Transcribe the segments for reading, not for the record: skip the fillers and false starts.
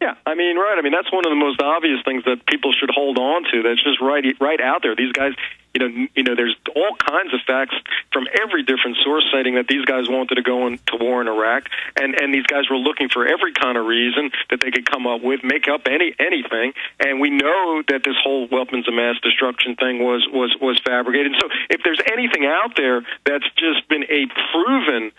Yeah, I mean, right. I mean, that's one of the most obvious things that people should hold on to. That's just right out there. These guys, there's all kinds of facts from every different source citing that these guys wanted to go into war in Iraq, and these guys were looking for every kind of reason that they could come up with, make up anything. And we know that this whole weapons of mass destruction thing was fabricated. So if there's anything out there that's just been a proven,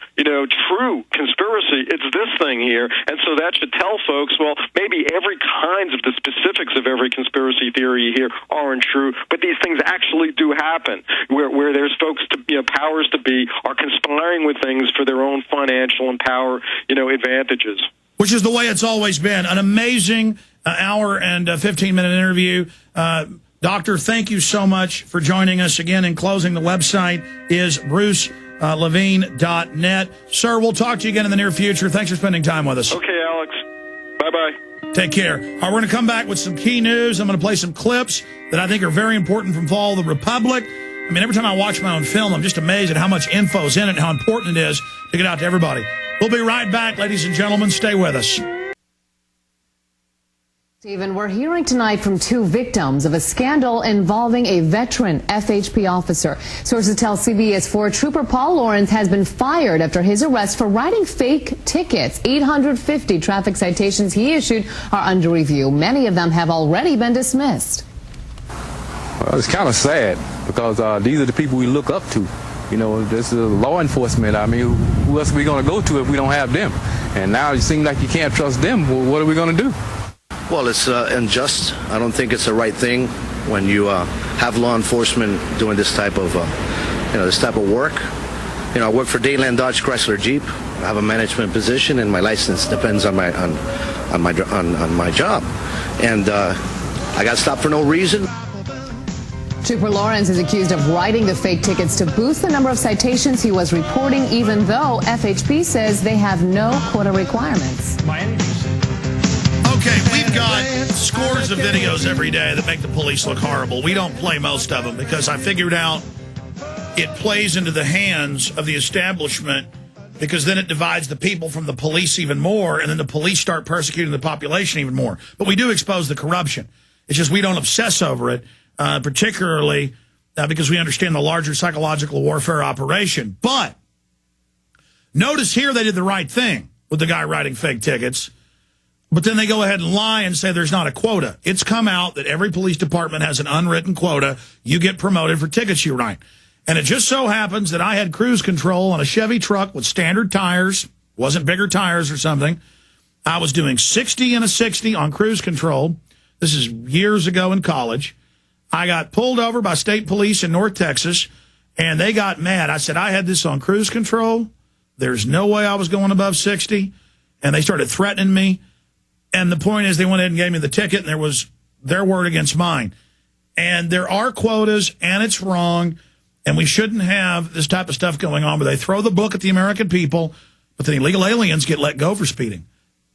true conspiracy, it's this thing here. And so that should tell folks, well, maybe every kinds of the specifics of every conspiracy theory here aren't true, but these things actually do happen, where there's folks powers to be are conspiring with things for their own financial and power, advantages. Which is the way it's always been. An amazing hour and 15-minute interview. Doctor, thank you so much for joining us. Again, in closing, the website is brucelevine.net. Sir, we'll talk to you again in the near future. Thanks for spending time with us. Okay, Alex. Bye-bye. Take care. All right, we're going to come back with some key news. I'm going to play some clips that I think are very important from Fall of the Republic. I mean, every time I watch my own film, I'm just amazed at how much info is in it and how important it is to get out to everybody. We'll be right back, ladies and gentlemen. Stay with us. Stephen, we're hearing tonight from two victims of a scandal involving a veteran FHP officer. Sources tell CBS 4 Trooper Paul Lawrence has been fired after his arrest for writing fake tickets. 850 traffic citations he issued are under review. Many of them have already been dismissed. Well, it's kind of sad because these are the people we look up to. This is law enforcement. I mean, who else are we going to go to if we don't have them? And now it seems like you can't trust them. Well, what are we going to do? Well, it's unjust. I don't think it's the right thing when you have law enforcement doing this type of, work. I work for Dayland Dodge Chrysler Jeep. I have a management position, and my license depends on my job. And I got stopped for no reason. Trooper Lawrence is accused of writing the fake tickets to boost the number of citations he was reporting, even though FHP says they have no quota requirements. Okay, we've got scores of videos every day that make the police look horrible. We don't play most of them because I figured out it plays into the hands of the establishment because then it divides the people from the police even more, and then the police start persecuting the population even more. But we do expose the corruption. It's just we don't obsess over it, particularly because we understand the larger psychological warfare operation. But notice here they did the right thing with the guy writing fake tickets. But then they go ahead and lie and say there's not a quota. It's come out that every police department has an unwritten quota. You get promoted for tickets you write. And it just so happens that I had cruise control on a Chevy truck with standard tires. Wasn't bigger tires or something. I was doing 60 and a 60 on cruise control. This is years ago in college. I got pulled over by state police in North Texas, and they got mad. I said, I had this on cruise control. There's no way I was going above 60. And they started threatening me. And the point is they went ahead and gave me the ticket, and there was their word against mine. And there are quotas, and it's wrong, and we shouldn't have this type of stuff going on where they throw the book at the American people, but then illegal aliens get let go for speeding.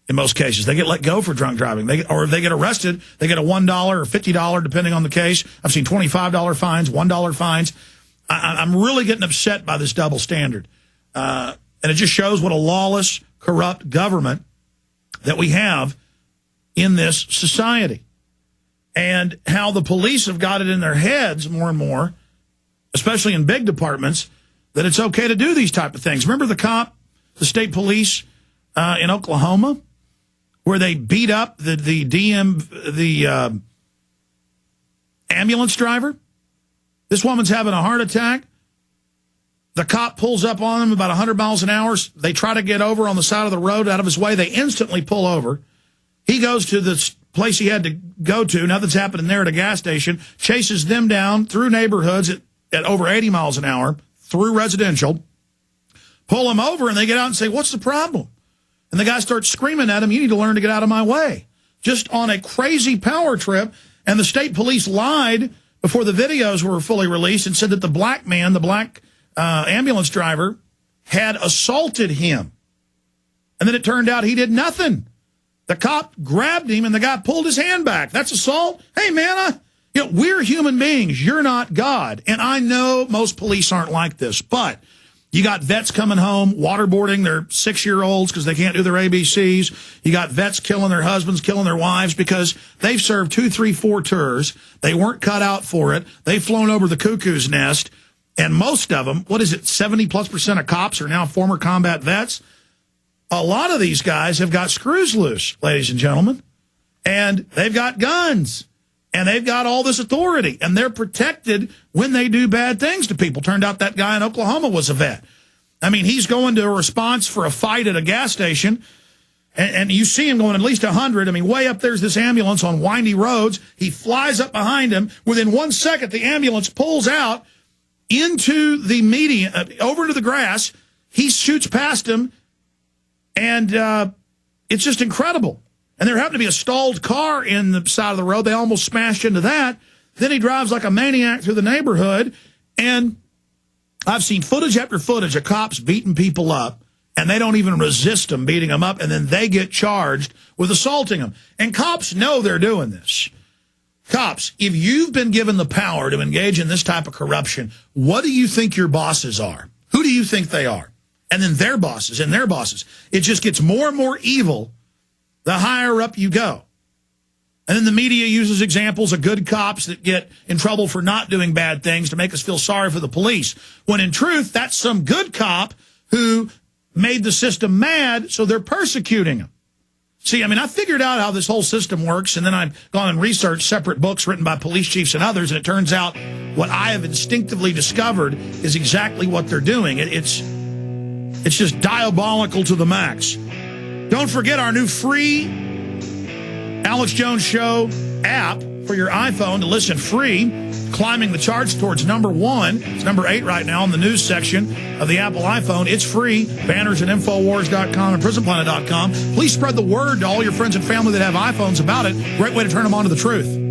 In most cases, they get let go for drunk driving. Or if they get arrested, they get a $1 or $50, depending on the case. I've seen $25 fines, $1 fines. I'm really getting upset by this double standard. And it just shows what a lawless, corrupt government that we have in this society, and how the police have got it in their heads more and more, especially in big departments, that it's okay to do these type of things. Remember the state police in Oklahoma, where they beat up the ambulance driver? This woman's having a heart attack. The cop pulls up on them about 100 miles an hour. They try to get over on the side of the road out of his way. They instantly pull over. He goes to the place he had to go to. Nothing's happening there at a gas station. Chases them down through neighborhoods at over 80 miles an hour, through residential. Pull them over, and they get out and say, what's the problem? And the guy starts screaming at him, you need to learn to get out of my way. Just on a crazy power trip. And the state police lied before the videos were fully released and said that the black ambulance driver had assaulted him. And then it turned out he did nothing. The cop grabbed him, and the guy pulled his hand back. That's assault? Hey, man, we're human beings. You're not God. And I know most police aren't like this, but You got vets coming home, waterboarding their 6-year-olds because they can't do their ABCs. You got vets killing their husbands, killing their wives because they've served 2, 3, 4 tours. They weren't cut out for it. They've flown over the cuckoo's nest. And most of them, 70+% of cops are now former combat vets. A lot of these guys have got screws loose, ladies and gentlemen. And they've got guns. And they've got all this authority, and they're protected when they do bad things to people. Turned out that guy in Oklahoma was a vet. I mean, he's going to a response for a fight at a gas station, and you see him going at least 100. I mean, way up there's this ambulance on windy roads. He flies up behind him. Within 1 second, the ambulance pulls out into the median, over to the grass. He shoots past him, and it's just incredible. And there happened to be a stalled car in the side of the road. They almost smashed into that. Then he drives like a maniac through the neighborhood. And I've seen footage after footage of cops beating people up, and they don't even resist them beating them up, and then they get charged with assaulting them. And cops know they're doing this. Cops, if you've been given the power to engage in this type of corruption, what do you think your bosses are? Who do you think they are? And then their bosses and their bosses. It just gets more and more evil the higher up you go. And then the media uses examples of good cops that get in trouble for not doing bad things to make us feel sorry for the police, when in truth, that's some good cop who made the system mad, so they're persecuting him. See, I mean, I figured out how this whole system works, and then I've gone and researched separate books written by police chiefs and others, and it turns out what I have instinctively discovered is exactly what they're doing. It's just diabolical to the max. Don't forget our new free Alex Jones Show app for your iPhone to listen free, climbing the charts towards #1. It's number 8 right now in the news section of the Apple iPhone. It's free. Banners at Infowars.com and PrisonPlanet.com. Please spread the word to all your friends and family that have iPhones about it. Great way to turn them on to the truth.